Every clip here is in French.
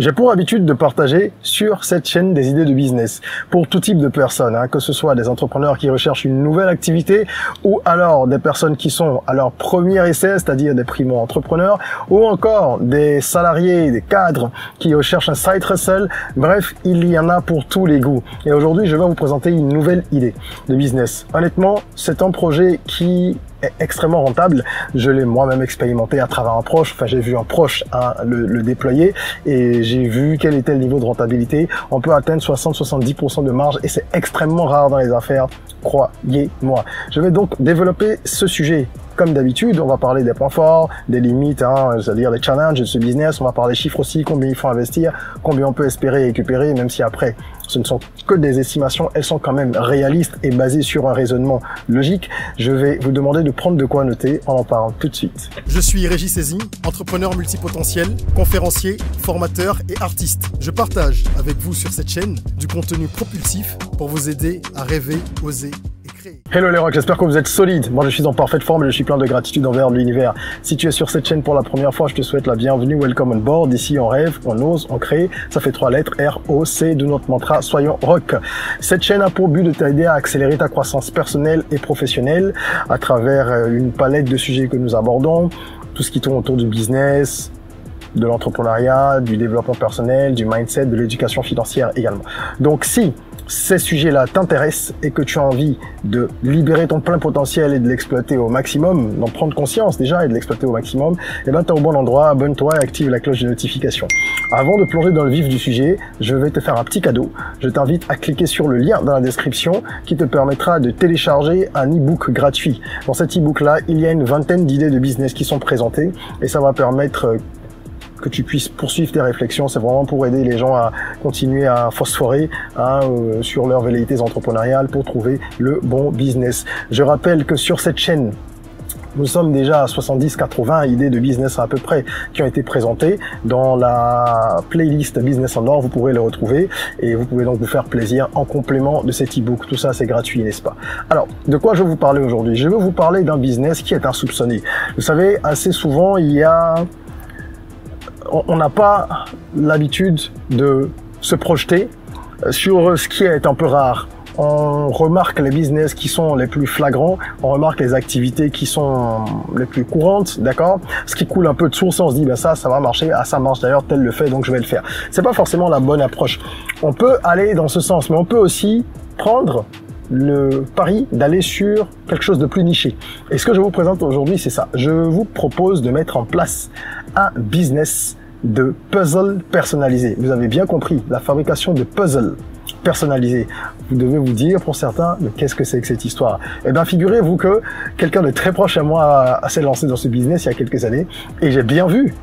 J'ai pour habitude de partager sur cette chaîne des idées de business pour tout type de personnes, que ce soit des entrepreneurs qui recherchent une nouvelle activité ou alors des personnes qui sont à leur premier essai, c'est-à-dire des primo-entrepreneurs, ou encore des salariés, des cadres qui recherchent un side hustle. Bref, il y en a pour tous les goûts. Et aujourd'hui, je vais vous présenter une nouvelle idée de business. Honnêtement, c'est un projet qui est extrêmement rentable. Je l'ai moi-même expérimenté à travers un proche. Enfin, j'ai vu un proche le déployer et j'ai vu quel était le niveau de rentabilité. On peut atteindre 60-70% de marge et c'est extrêmement rare dans les affaires, croyez-moi. Je vais donc développer ce sujet. Comme d'habitude, on va parler des points forts, des limites, c'est-à-dire des challenges de ce business. On va parler chiffres aussi, combien il faut investir, combien on peut espérer récupérer, même si après, ce ne sont que des estimations, elles sont quand même réalistes et basées sur un raisonnement logique. Je vais vous demander de prendre de quoi noter, on en parle tout de suite. Je suis Régis Saizy, entrepreneur multipotentiel, conférencier, formateur et artiste. Je partage avec vous sur cette chaîne du contenu propulsif pour vous aider à rêver, oser. Hello les rocks, j'espère que vous êtes solides. Moi je suis en parfaite forme et je suis plein de gratitude envers l'univers. Si tu es sur cette chaîne pour la première fois, je te souhaite la bienvenue, welcome on board. Ici on rêve, on ose, on crée. Ça fait 3 lettres, R-O-C de notre mantra, soyons rock. Cette chaîne a pour but de t'aider à accélérer ta croissance personnelle et professionnelle à travers une palette de sujets que nous abordons. Tout ce qui tourne autour du business, de l'entrepreneuriat, du développement personnel, du mindset, de l'éducation financière également. Donc si ces sujets-là t'intéressent et que tu as envie de libérer ton plein potentiel et de l'exploiter au maximum, d'en prendre conscience déjà et de l'exploiter au maximum, eh ben, tu es au bon endroit, abonne-toi et active la cloche de notification. Avant de plonger dans le vif du sujet, je vais te faire un petit cadeau. Je t'invite à cliquer sur le lien dans la description qui te permettra de télécharger un e-book gratuit. Dans cet e-book-là, il y a une vingtaine d'idées de business qui sont présentées et ça va permettre que tu puisses poursuivre tes réflexions. C'est vraiment pour aider les gens à continuer à phosphorer sur leurs velléités entrepreneuriales pour trouver le bon business. Je rappelle que sur cette chaîne, nous sommes déjà à 70-80 idées de business à peu près qui ont été présentées dans la playlist Business en Or. Vous pourrez le retrouver et vous pouvez donc vous faire plaisir en complément de cet e-book. Tout ça, c'est gratuit, n'est-ce pas? Alors, de quoi je vais vous parler aujourd'hui? Je vais vous parler d'un business qui est insoupçonné. Vous savez, assez souvent, on n'a pas l'habitude de se projeter sur ce qui est un peu rare. On remarque les business qui sont les plus flagrants, on remarque les activités qui sont les plus courantes, d'accord? Ce qui coule un peu de source, on se dit, ben ça va marcher, ça marche d'ailleurs, tel le fait, donc je vais le faire. C'est pas forcément la bonne approche. On peut aller dans ce sens, mais on peut aussi prendre le pari d'aller sur quelque chose de plus niché. Et ce que je vous présente aujourd'hui, c'est ça. Je vous propose de mettre en place un business de puzzles personnalisés. Vous avez bien compris, la fabrication de puzzles personnalisés. Vous devez vous dire, pour certains, mais qu'est-ce que c'est que cette histoire? Eh bien, figurez-vous que quelqu'un de très proche à moi s'est lancé dans ce business il y a quelques années et j'ai bien vu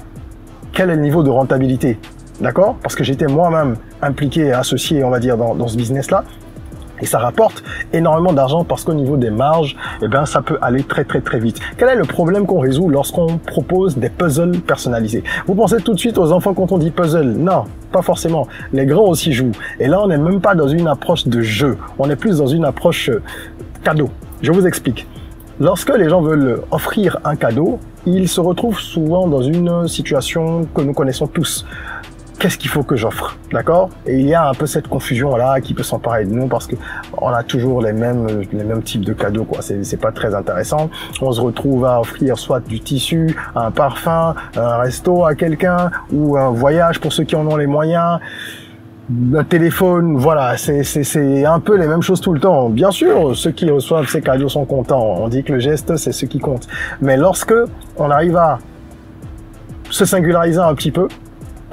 quel est le niveau de rentabilité. D'accord? Parce que j'étais moi-même impliqué et associé, on va dire, dans ce business-là. Et ça rapporte énormément d'argent parce qu'au niveau des marges, eh ben, ça peut aller très vite. Quel est le problème qu'on résout lorsqu'on propose des puzzles personnalisés? Vous pensez tout de suite aux enfants quand on dit puzzle? Non, pas forcément. Les grands aussi jouent. Et là, on n'est même pas dans une approche de jeu. On est plus dans une approche cadeau. Je vous explique. Lorsque les gens veulent offrir un cadeau, ils se retrouvent souvent dans une situation que nous connaissons tous. Qu'est-ce qu'il faut que j'offre, d'accord? Et il y a un peu cette confusion-là qui peut s'emparer de nous parce que on a toujours les mêmes types de cadeaux, quoi. C'est pas très intéressant. On se retrouve à offrir soit du tissu, un parfum, un resto à quelqu'un ou un voyage pour ceux qui en ont les moyens. Un téléphone, voilà, c'est un peu les mêmes choses tout le temps. Bien sûr, ceux qui reçoivent ces cadeaux sont contents. On dit que le geste, c'est ce qui compte. Mais lorsque on arrive à se singulariser un petit peu,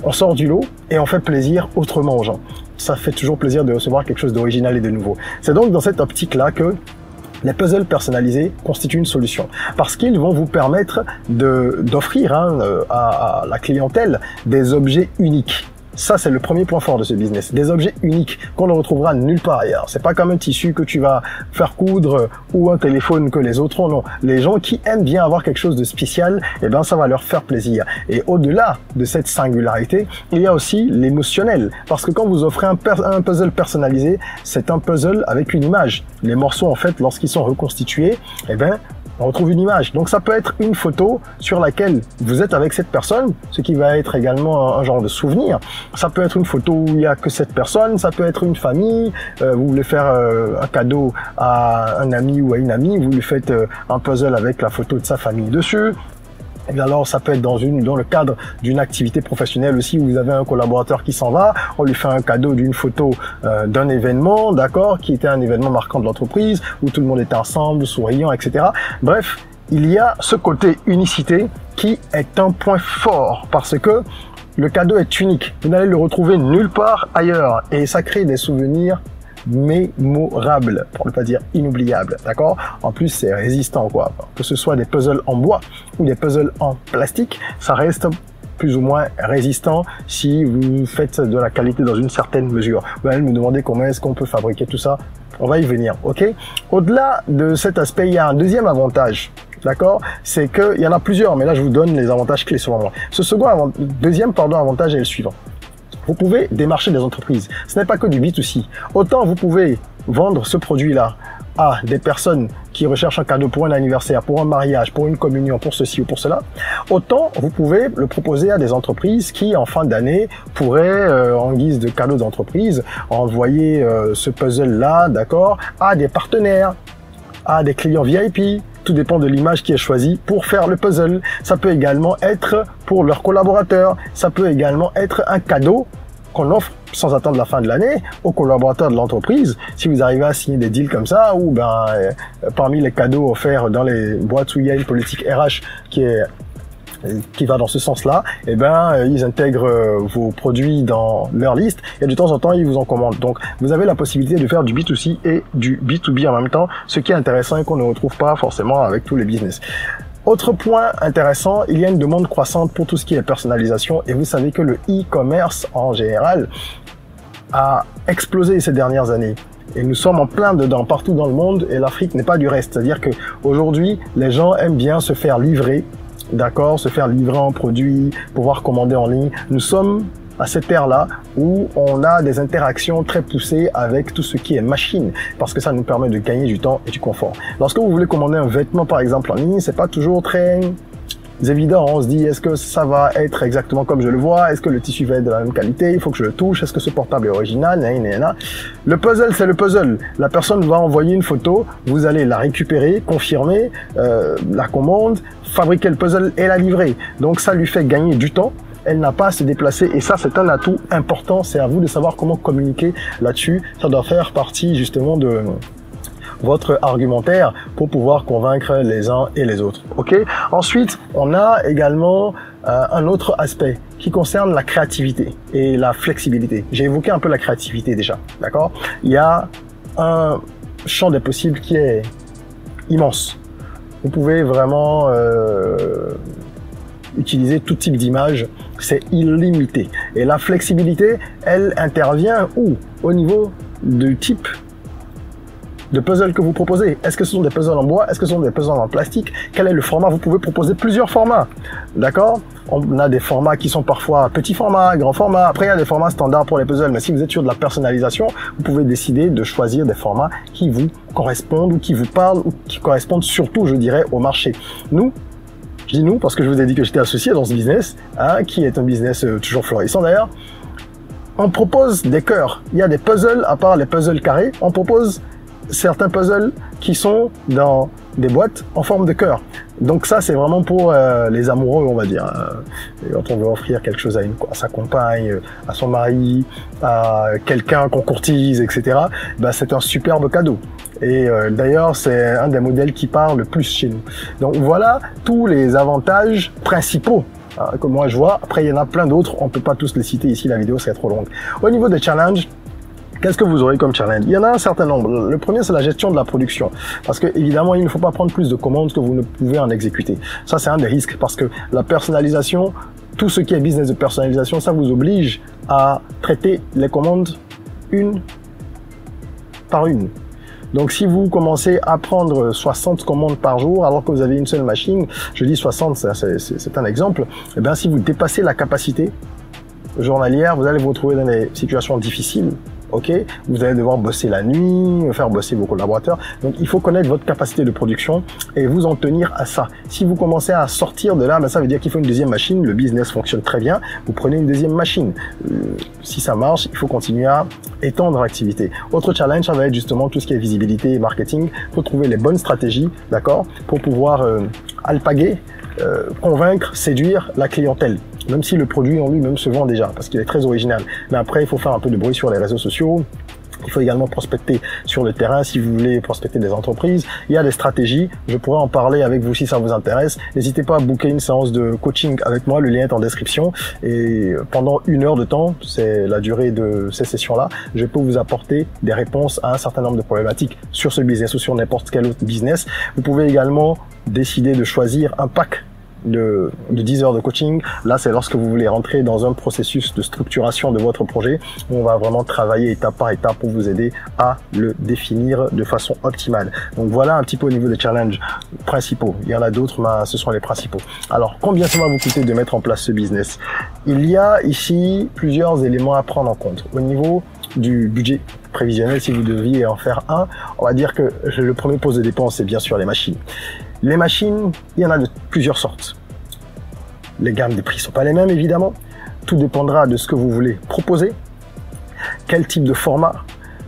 on sort du lot et on fait plaisir autrement aux gens. Ça fait toujours plaisir de recevoir quelque chose d'original et de nouveau. C'est donc dans cette optique-là que les puzzles personnalisés constituent une solution parce qu'ils vont vous permettre d'offrir à la clientèle des objets uniques. Ça, c'est le premier point fort de ce business. Des objets uniques qu'on ne retrouvera nulle part ailleurs. C'est pas comme un tissu que tu vas faire coudre ou un téléphone que les autres ont. Non. Les gens qui aiment bien avoir quelque chose de spécial, eh ben, ça va leur faire plaisir. Et au-delà de cette singularité, il y a aussi l'émotionnel. Parce que quand vous offrez un puzzle personnalisé, c'est un puzzle avec une image. Les morceaux, en fait, lorsqu'ils sont reconstitués, eh ben, on retrouve une image. Donc ça peut être une photo sur laquelle vous êtes avec cette personne, ce qui va être également un genre de souvenir. Ça peut être une photo où il n'y a que cette personne, ça peut être une famille, vous voulez faire un cadeau à un ami ou à une amie, vous lui faites un puzzle avec la photo de sa famille dessus. Et alors ça peut être dans le cadre d'une activité professionnelle aussi, où vous avez un collaborateur qui s'en va, on lui fait un cadeau d'une photo d'un événement, d'accord, qui était un événement marquant de l'entreprise, où tout le monde était ensemble, souriant, etc. Bref, il y a ce côté unicité qui est un point fort, parce que le cadeau est unique. Vous n'allez le retrouver nulle part ailleurs, et ça crée des souvenirs mémorable, pour ne pas dire inoubliable, d'accord? En plus, c'est résistant, quoi. Que ce soit des puzzles en bois ou des puzzles en plastique, ça reste plus ou moins résistant si vous faites de la qualité dans une certaine mesure. Vous allez me demander comment est-ce qu'on peut fabriquer tout ça. On va y venir, ok? Au-delà de cet aspect, il y a un deuxième avantage. D'accord? C'est qu'il y en a plusieurs, mais là, je vous donne les avantages clés selon moi. Deuxième avantage est le suivant. Vous pouvez démarcher des entreprises. Ce n'est pas que du B2C. Autant vous pouvez vendre ce produit-là à des personnes qui recherchent un cadeau pour un anniversaire, pour un mariage, pour une communion, pour ceci ou pour cela, autant vous pouvez le proposer à des entreprises qui, en fin d'année, pourraient, en guise de cadeau d'entreprise, envoyer ce puzzle-là, d'accord, à des partenaires, à des clients VIP. Tout dépend de l'image qui est choisie pour faire le puzzle. Ça peut également être pour leurs collaborateurs. Ça peut également être un cadeau qu'on offre sans attendre la fin de l'année aux collaborateurs de l'entreprise. Si vous arrivez à signer des deals comme ça, ou parmi les cadeaux offerts dans les boîtes où il y a une politique RH qui va dans ce sens-là, ils intègrent vos produits dans leur liste et de temps en temps, ils vous en commandent. Donc, vous avez la possibilité de faire du B2C et du B2B en même temps, ce qui est intéressant et qu'on ne retrouve pas forcément avec tous les business. Autre point intéressant, il y a une demande croissante pour tout ce qui est personnalisation et vous savez que le e-commerce en général a explosé ces dernières années. Et nous sommes en plein dedans partout dans le monde et l'Afrique n'est pas du reste. C'est-à-dire que aujourd'hui, les gens aiment bien se faire livrer. D'accord, se faire livrer un produit, pouvoir commander en ligne. Nous sommes à cette ère-là où on a des interactions très poussées avec tout ce qui est machine, parce que ça nous permet de gagner du temps et du confort. Lorsque vous voulez commander un vêtement, par exemple, en ligne, c'est pas toujours très évident. On se dit, est-ce que ça va être exactement comme je le vois? Est-ce que le tissu va être de la même qualité? Il faut que je le touche. Est-ce que ce portable est original? Le puzzle, c'est le puzzle. La personne va envoyer une photo, vous allez la récupérer, confirmer la commande, fabriquer le puzzle et la livrer. Donc ça lui fait gagner du temps. Elle n'a pas à se déplacer et ça, c'est un atout important. C'est à vous de savoir comment communiquer là-dessus. Ça doit faire partie justement de votre argumentaire pour pouvoir convaincre les uns et les autres. Ok. Ensuite, on a également un autre aspect qui concerne la créativité et la flexibilité. J'ai évoqué un peu la créativité déjà, d'accord? Il y a un champ des possibles qui est immense. Vous pouvez vraiment utiliser tout type d'image, c'est illimité. Et la flexibilité, elle intervient où? Au niveau du type de puzzle que vous proposez. Est-ce que ce sont des puzzles en bois? Est-ce que ce sont des puzzles en plastique? Quel est le format? Vous pouvez proposer plusieurs formats. D'accord? On a des formats qui sont parfois petits formats, grands formats. Après, il y a des formats standards pour les puzzles. Mais si vous êtes sur de la personnalisation, vous pouvez décider de choisir des formats qui vous correspondent ou qui vous parlent ou qui correspondent surtout, je dirais, au marché. Nous, je dis nous parce que je vous ai dit que j'étais associé dans ce business, qui est un business toujours florissant d'ailleurs. On propose des cœurs. Il y a des puzzles, à part les puzzles carrés, on propose certains puzzles qui sont dans des boîtes en forme de cœur. Donc ça, c'est vraiment pour les amoureux, on va dire. Quand on veut offrir quelque chose à sa compagne, à son mari, à quelqu'un qu'on courtise, etc., c'est un superbe cadeau. Et d'ailleurs, c'est un des modèles qui part le plus chez nous. Donc voilà tous les avantages principaux que moi je vois. Après, il y en a plein d'autres. On ne peut pas tous les citer ici, la vidéo serait trop longue. Au niveau des challenges, qu'est-ce que vous aurez comme challenge? Il y en a un certain nombre. Le premier, c'est la gestion de la production. Parce que, évidemment, il ne faut pas prendre plus de commandes que vous ne pouvez en exécuter. Ça, c'est un des risques parce que la personnalisation, tout ce qui est business de personnalisation, ça vous oblige à traiter les commandes une par une. Donc, si vous commencez à prendre 60 commandes par jour, alors que vous avez une seule machine, je dis 60, c'est un exemple, et bien, si vous dépassez la capacité journalière, vous allez vous retrouver dans des situations difficiles. ok? Vous allez devoir bosser la nuit, faire bosser vos collaborateurs. Donc, il faut connaître votre capacité de production et vous en tenir à ça. Si vous commencez à sortir de là, ben, ça veut dire qu'il faut une deuxième machine. Le business fonctionne très bien. Vous prenez une deuxième machine. Si ça marche, il faut continuer à étendre l'activité. Autre challenge, ça va être justement tout ce qui est visibilité et marketing. Il faut trouver les bonnes stratégies, d'accord, pour pouvoir alpaguer, convaincre, séduire la clientèle. Même si le produit en lui-même se vend déjà, parce qu'il est très original. Mais après, il faut faire un peu de bruit sur les réseaux sociaux. Il faut également prospecter sur le terrain si vous voulez prospecter des entreprises. Il y a des stratégies. Je pourrais en parler avec vous si ça vous intéresse. N'hésitez pas à booker une séance de coaching avec moi. Le lien est en description. Et pendant 1 heure de temps, c'est la durée de ces sessions-là, je peux vous apporter des réponses à un certain nombre de problématiques sur ce business ou sur n'importe quel autre business. Vous pouvez également décider de choisir un pack de 10 heures de coaching. Là, c'est lorsque vous voulez rentrer dans un processus de structuration de votre projet. On va vraiment travailler étape par étape pour vous aider à le définir de façon optimale. Donc voilà un petit peu au niveau des challenges principaux. Il y en a d'autres, mais ce sont les principaux. Alors, combien ça va vous coûter de mettre en place ce business? Il y a ici plusieurs éléments à prendre en compte. Au niveau du budget prévisionnel, si vous deviez en faire un, on va dire que le premier poste de dépense, c'est bien sûr les machines. Les machines, il y en a de plusieurs sortes. Les gammes de prix sont pas les mêmes, évidemment. Tout dépendra de ce que vous voulez proposer, quel type de format,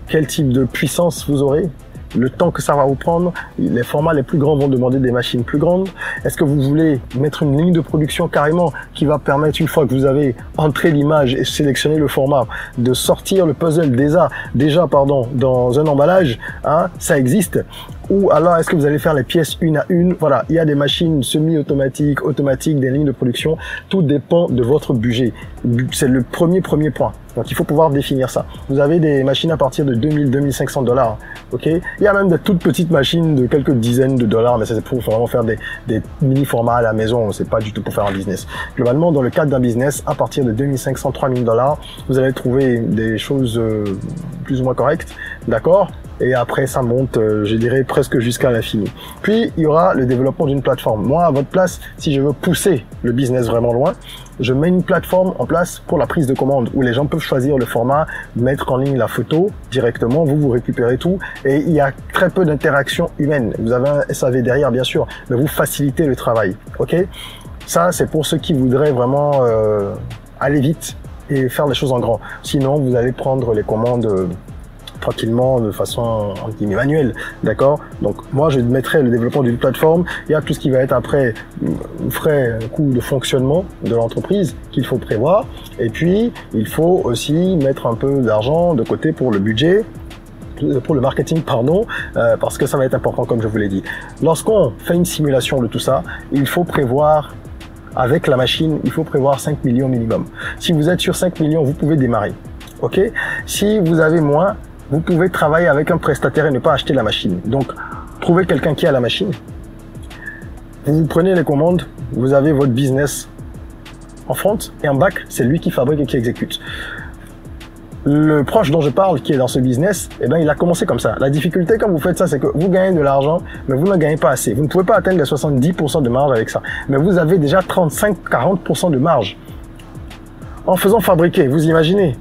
quel type de puissance vous aurez, le temps que ça va vous prendre. Les formats les plus grands vont demander des machines plus grandes. Est-ce que vous voulez mettre une ligne de production carrément qui va permettre, une fois que vous avez entré l'image et sélectionné le format, de sortir le puzzle déjà dans un emballage, hein, ça existe. Ou alors, est-ce que vous allez faire les pièces une à une? Voilà, il y a des machines semi-automatiques, automatiques, des lignes de production. Tout dépend de votre budget. C'est le premier point. Donc, il faut pouvoir définir ça. Vous avez des machines à partir de 2000, 2500 $. Ok? Il y a même de toutes petites machines de quelques dizaines de dollars, mais c'est pour vraiment faire des mini-formats à la maison. C'est pas du tout pour faire un business. Globalement, dans le cadre d'un business, à partir de 2500, 3000 $, vous allez trouver des choses plus ou moins correctes. D'accord? Et après, ça monte, je dirais, presque jusqu'à l'infini. Puis, il y aura le développement d'une plateforme. Moi, à votre place, si je veux pousser le business vraiment loin, je mets une plateforme en place pour la prise de commande où les gens peuvent choisir le format, mettre en ligne la photo directement, vous récupérez tout et il y a très peu d'interaction humaine. Vous avez un SAV derrière, bien sûr, mais vous facilitez le travail. Ok? Ça, c'est pour ceux qui voudraient vraiment aller vite et faire les choses en grand. Sinon, vous allez prendre les commandes tranquillement de façon entre guillemets manuelle, d'accord? Donc moi je mettrai le développement d'une plateforme, il y a tout ce qui va être après frais, coût de fonctionnement de l'entreprise qu'il faut prévoir et puis il faut aussi mettre un peu d'argent de côté pour le budget, pour le marketing, parce que ça va être important comme je vous l'ai dit. Lorsqu'on fait une simulation de tout ça, il faut prévoir avec la machine, il faut prévoir 5 millions minimum. Si vous êtes sur 5 millions, vous pouvez démarrer. Ok? Si vous avez moins, vous pouvez travailler avec un prestataire et ne pas acheter la machine. Donc, trouvez quelqu'un qui a la machine. Vous prenez les commandes, vous avez votre business en front et en back, c'est lui qui fabrique et qui exécute. Le proche dont je parle, qui est dans ce business, eh ben, il a commencé comme ça. La difficulté quand vous faites ça, c'est que vous gagnez de l'argent, mais vous ne gagnez pas assez. Vous ne pouvez pas atteindre les 70% de marge avec ça. Mais vous avez déjà 35-40% de marge. En faisant fabriquer, vous imaginez?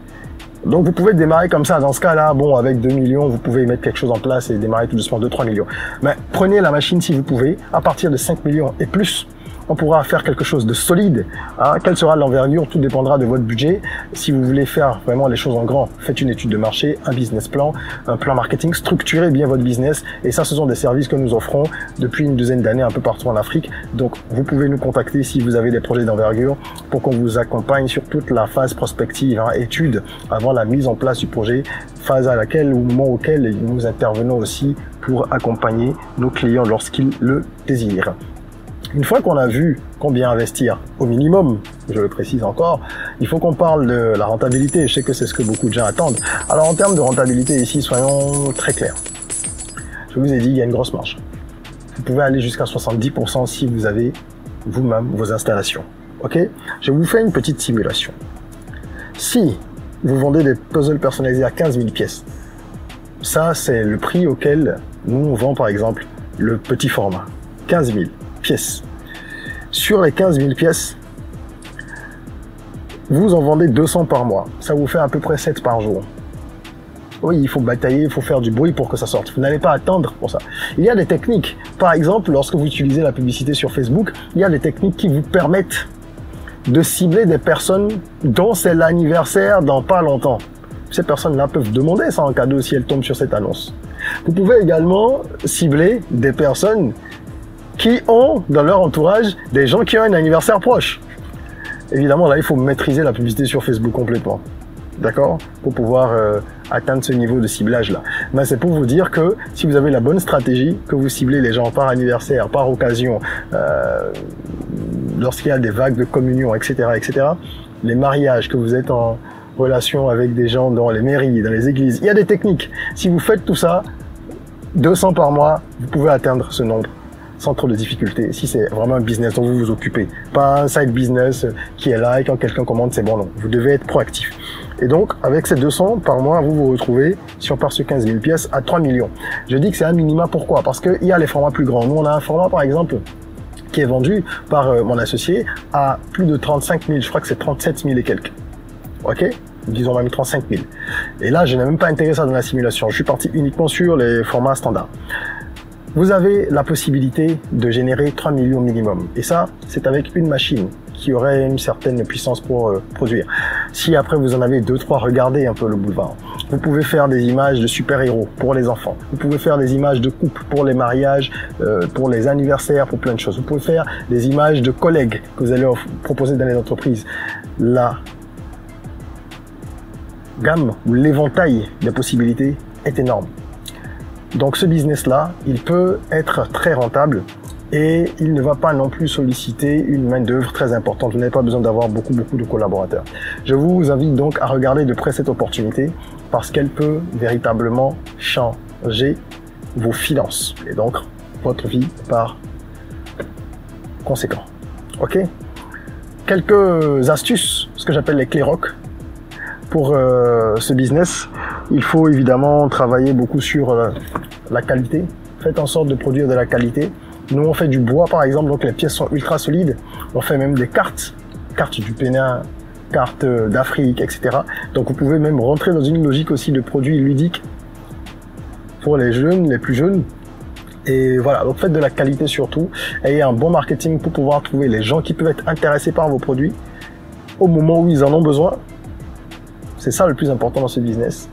Donc vous pouvez démarrer comme ça. Dans ce cas-là, bon, avec 2 millions, vous pouvez mettre quelque chose en place et démarrer tout doucement 2-3 millions. Mais prenez la machine si vous pouvez. À partir de 5 millions et plus, on pourra faire quelque chose de solide. Hein. Quelle sera l'envergure? Tout dépendra de votre budget. Si vous voulez faire vraiment les choses en grand, faites une étude de marché, un business plan, un plan marketing, structurez bien votre business. Et ça, ce sont des services que nous offrons depuis une douzaine d'années un peu partout en Afrique. Donc, vous pouvez nous contacter si vous avez des projets d'envergure pour qu'on vous accompagne sur toute la phase prospective, hein, étude, avant la mise en place du projet, phase à laquelle, au moment auquel nous intervenons aussi pour accompagner nos clients lorsqu'ils le désirent. Une fois qu'on a vu combien investir au minimum, je le précise encore, il faut qu'on parle de la rentabilité. Je sais que c'est ce que beaucoup de gens attendent. Alors en termes de rentabilité ici, soyons très clairs. Je vous ai dit, il y a une grosse marge. Vous pouvez aller jusqu'à 70% si vous avez vous-même vos installations. Ok? Je vous fais une petite simulation. Si vous vendez des puzzles personnalisés à 15 000 pièces, ça c'est le prix auquel nous on vend par exemple le petit format. 15 000 pièces. Sur les 15 000 pièces, vous en vendez 200 par mois. Ça vous fait à peu près 7 par jour. Oui, il faut batailler, il faut faire du bruit pour que ça sorte. Vous n'allez pas attendre pour ça. Il y a des techniques. Par exemple, lorsque vous utilisez la publicité sur Facebook, il y a des techniques qui vous permettent de cibler des personnes dont c'est l'anniversaire dans pas longtemps. Ces personnes-là peuvent demander ça en cadeau si elles tombent sur cette annonce. Vous pouvez également cibler des personnes qui ont dans leur entourage des gens qui ont un anniversaire proche. Évidemment, là, il faut maîtriser la publicité sur Facebook complètement. D'accord? Pour pouvoir atteindre ce niveau de ciblage-là. Mais c'est pour vous dire que si vous avez la bonne stratégie, que vous ciblez les gens par anniversaire, par occasion, lorsqu'il y a des vagues de communion, etc., etc., les mariages, que vous êtes en relation avec des gens dans les mairies, dans les églises, il y a des techniques. Si vous faites tout ça, 200 par mois, vous pouvez atteindre ce nombre sans trop de difficultés, si c'est vraiment un business dont vous vous occupez. Pas un side business qui est là et quand quelqu'un commande, c'est bon, non. Vous devez être proactif. Et donc, avec ces 200 par mois, vous vous retrouvez, si on part sur 15 000 pièces, à 3 millions. Je dis que c'est un minima, pourquoi? Parce qu'il y a les formats plus grands. Nous, on a un format, par exemple, qui est vendu par mon associé à plus de 35 000. Je crois que c'est 37 000 et quelques. Ok? Disons même 35 000. Et là, je n'ai même pas intégré ça dans la simulation. Je suis parti uniquement sur les formats standards. Vous avez la possibilité de générer 3 millions minimum. Et ça, c'est avec une machine qui aurait une certaine puissance pour produire. Si après vous en avez 2-3, regardez un peu le boulevard. Vous pouvez faire des images de super-héros pour les enfants. Vous pouvez faire des images de couple pour les mariages, pour les anniversaires, pour plein de choses. Vous pouvez faire des images de collègues que vous allez proposer dans les entreprises. La gamme ou l'éventail des possibilités est énorme. Donc ce business-là, il peut être très rentable et il ne va pas non plus solliciter une main-d'œuvre très importante. Vous n'avez pas besoin d'avoir beaucoup de collaborateurs. Je vous invite donc à regarder de près cette opportunité parce qu'elle peut véritablement changer vos finances et donc votre vie par conséquent. Ok? Quelques astuces, ce que j'appelle les clés rock pour ce business. Il faut évidemment travailler beaucoup sur la qualité. Faites en sorte de produire de la qualité. Nous, on fait du bois, par exemple, donc les pièces sont ultra solides. On fait même des cartes du Bénin, cartes d'Afrique, etc. Donc, vous pouvez même rentrer dans une logique aussi de produits ludiques pour les jeunes, les plus jeunes. Et voilà, donc faites de la qualité surtout. Ayez un bon marketing pour pouvoir trouver les gens qui peuvent être intéressés par vos produits au moment où ils en ont besoin. C'est ça le plus important dans ce business.